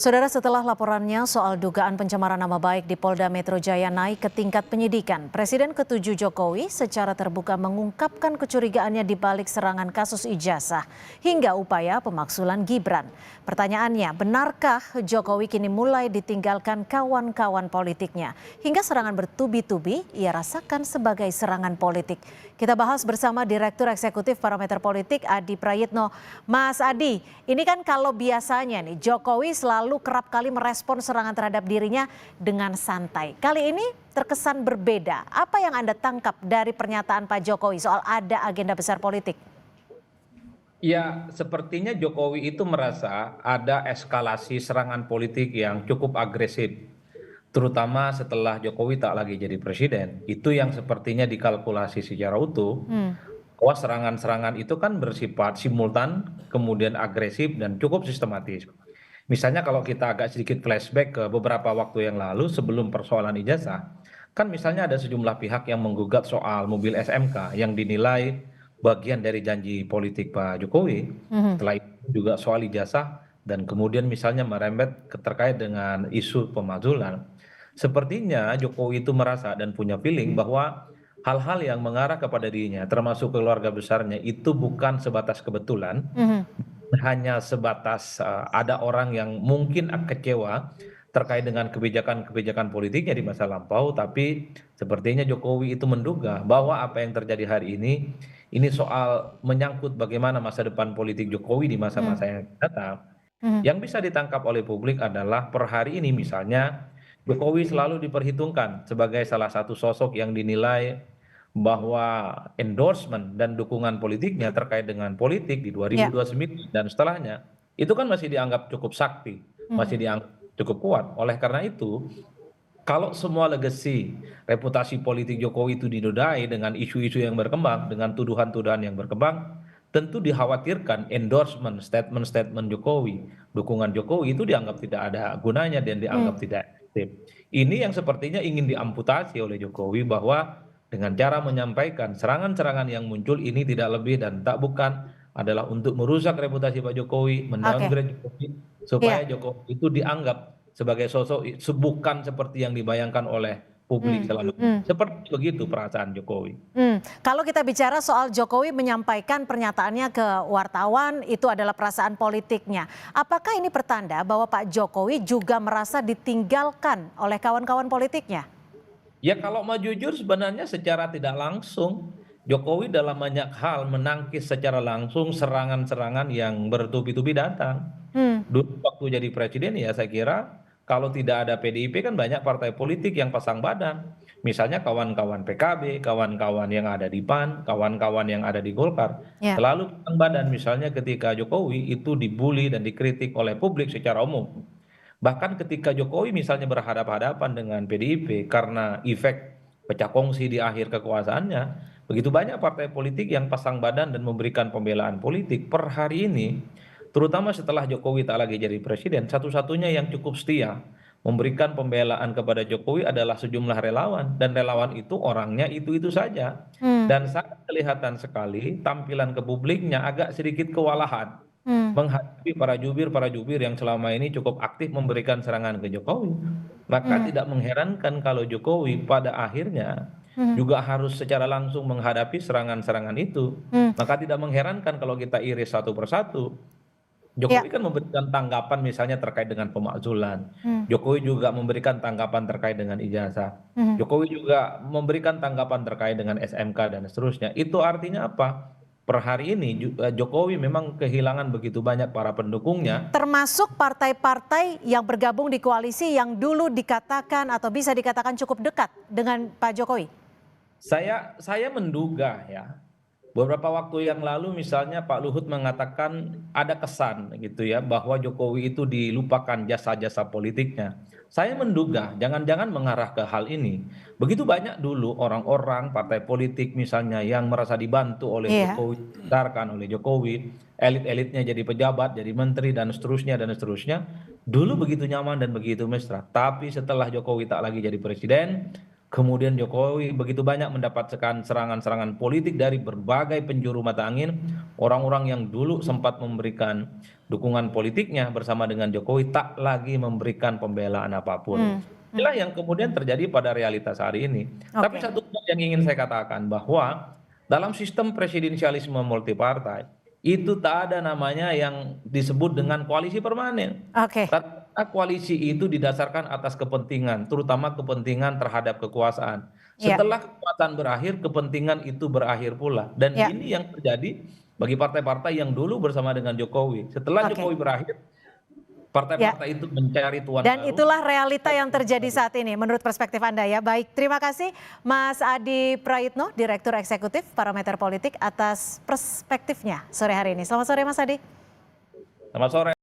Saudara, setelah laporannya soal dugaan pencemaran nama baik di Polda Metro Jaya naik ke tingkat penyidikan, Presiden ke-7 Jokowi secara terbuka mengungkapkan kecurigaannya di balik serangan kasus ijazah hingga upaya pemaksulan Gibran. Pertanyaannya, benarkah Jokowi kini mulai ditinggalkan kawan-kawan politiknya hingga serangan bertubi-tubi ia rasakan sebagai serangan politik? Kita bahas bersama Direktur Eksekutif Parameter Politik Adi Prayitno. Mas Adi, ini kan kalau biasanya nih Jokowi selalu kerap kali merespon serangan terhadap dirinya dengan santai. Kali ini terkesan berbeda. Apa yang Anda tangkap dari pernyataan Pak Jokowi soal ada agenda besar politik? Ya, sepertinya Jokowi itu merasa ada eskalasi serangan politik yang cukup agresif, terutama setelah Jokowi tak lagi jadi presiden. Itu yang sepertinya dikalkulasi secara utuh, bahwa serangan-serangan itu kan bersifat simultan, kemudian agresif dan cukup sistematis. Misalnya kalau kita agak sedikit flashback ke beberapa waktu yang lalu sebelum persoalan ijazah, kan misalnya ada sejumlah pihak yang menggugat soal mobil SMK yang dinilai bagian dari janji politik Pak Jokowi. Setelah itu juga soal ijazah dan kemudian misalnya merembet terkait dengan isu pemakzulan. Sepertinya Jokowi itu merasa dan punya feeling bahwa hal-hal yang mengarah kepada dirinya, termasuk keluarga besarnya, itu bukan sebatas kebetulan, hanya sebatas ada orang yang mungkin kecewa terkait dengan kebijakan-kebijakan politiknya di masa lampau, tapi sepertinya Jokowi itu menduga bahwa apa yang terjadi hari ini soal menyangkut bagaimana masa depan politik Jokowi di masa-masa yang akan datang. Yang bisa ditangkap oleh publik adalah per hari ini misalnya Jokowi selalu diperhitungkan sebagai salah satu sosok yang dinilai bahwa endorsement dan dukungan politiknya terkait dengan politik di Ya. 2029 dan setelahnya itu kan masih dianggap cukup sakti, masih dianggap cukup kuat. Oleh karena itu, kalau semua legacy reputasi politik Jokowi itu dinodai dengan isu-isu yang berkembang, dengan tuduhan-tuduhan yang berkembang, tentu dikhawatirkan endorsement, statement-statement Jokowi, dukungan Jokowi itu dianggap tidak ada gunanya dan dianggap tidak efektif. Ini yang sepertinya ingin diamputasi oleh Jokowi bahwa dengan cara menyampaikan serangan-serangan yang muncul ini tidak lebih dan tak bukan adalah untuk merusak reputasi Pak Jokowi, Oke. mendowngrade Jokowi, supaya Iya. Jokowi itu dianggap sebagai sosok bukan seperti yang dibayangkan oleh publik Hmm. selama ini. Hmm. Seperti begitu perasaan Jokowi. Kalau kita bicara soal Jokowi menyampaikan pernyataannya ke wartawan, itu adalah perasaan politiknya. Apakah ini pertanda bahwa Pak Jokowi juga merasa ditinggalkan oleh kawan-kawan politiknya? Ya kalau mau jujur sebenarnya secara tidak langsung Jokowi dalam banyak hal menangkis secara langsung serangan-serangan yang bertubi-tubi datang. Hmm. Dulu waktu jadi presiden ya saya kira kalau tidak ada PDIP kan banyak partai politik yang pasang badan. Misalnya kawan-kawan PKB, kawan-kawan yang ada di PAN, kawan-kawan yang ada di Golkar. Ya. Selalu pasang badan misalnya ketika Jokowi itu dibully dan dikritik oleh publik secara umum. Bahkan ketika Jokowi misalnya berhadapan-hadapan dengan PDIP karena efek pecah kongsi di akhir kekuasaannya, begitu banyak partai politik yang pasang badan dan memberikan pembelaan politik per hari ini, terutama setelah Jokowi tak lagi jadi presiden, satu-satunya yang cukup setia memberikan pembelaan kepada Jokowi adalah sejumlah relawan dan relawan itu orangnya itu-itu saja. Hmm. Dan sangat kelihatan sekali tampilan ke publiknya agak sedikit kewalahan Hmm. menghadapi para jubir yang selama ini cukup aktif memberikan serangan ke Jokowi. Maka Hmm. tidak mengherankan kalau Jokowi pada akhirnya Hmm. juga harus secara langsung menghadapi serangan-serangan itu. Hmm. Maka tidak mengherankan kalau kita iris satu persatu. Ya. Jokowi kan memberikan tanggapan misalnya terkait dengan pemakzulan. Hmm. Jokowi juga memberikan tanggapan terkait dengan ijazah. Hmm. Jokowi juga memberikan tanggapan terkait dengan SMK dan seterusnya. Itu artinya apa? Per hari ini Jokowi memang kehilangan begitu banyak para pendukungnya. Termasuk partai-partai yang bergabung di koalisi yang dulu dikatakan atau bisa dikatakan cukup dekat dengan Pak Jokowi. Saya menduga ya, beberapa waktu yang lalu misalnya Pak Luhut mengatakan ada kesan gitu ya bahwa Jokowi itu dilupakan jasa-jasa politiknya. Saya menduga jangan-jangan mengarah ke hal ini. Begitu banyak dulu orang-orang partai politik misalnya yang merasa dibantu oleh Iya. Jokowi, dibesarkan oleh Jokowi, elit-elitnya jadi pejabat, jadi menteri dan seterusnya dan seterusnya. Dulu begitu nyaman dan begitu mesra. Tapi setelah Jokowi tak lagi jadi presiden, Kemudian Jokowi begitu banyak mendapatkan serangan-serangan politik dari berbagai penjuru mata angin, orang-orang yang dulu sempat memberikan dukungan politiknya bersama dengan Jokowi tak lagi memberikan pembelaan apapun. Hmm, Inilah yang kemudian terjadi pada realitas hari ini. Tapi oke. satu hal yang ingin saya katakan bahwa dalam sistem presidensialisme multipartai itu tak ada namanya yang disebut dengan koalisi permanen. Oke. Rata-rata koalisi itu didasarkan atas kepentingan, terutama kepentingan terhadap kekuasaan. Ya, Setelah kekuasaan berakhir, kepentingan itu berakhir pula. Dan ya. ini yang terjadi bagi partai-partai yang dulu bersama dengan Jokowi. Setelah Oke. Jokowi berakhir, Ya. partai-partai itu mencari tuan Dan baru. itulah realita yang terjadi saat ini menurut perspektif Anda ya. Baik, terima kasih Mas Adi Praitno, Direktur Eksekutif Parameter Politik atas perspektifnya sore hari ini. Selamat sore Mas Adi. Selamat sore.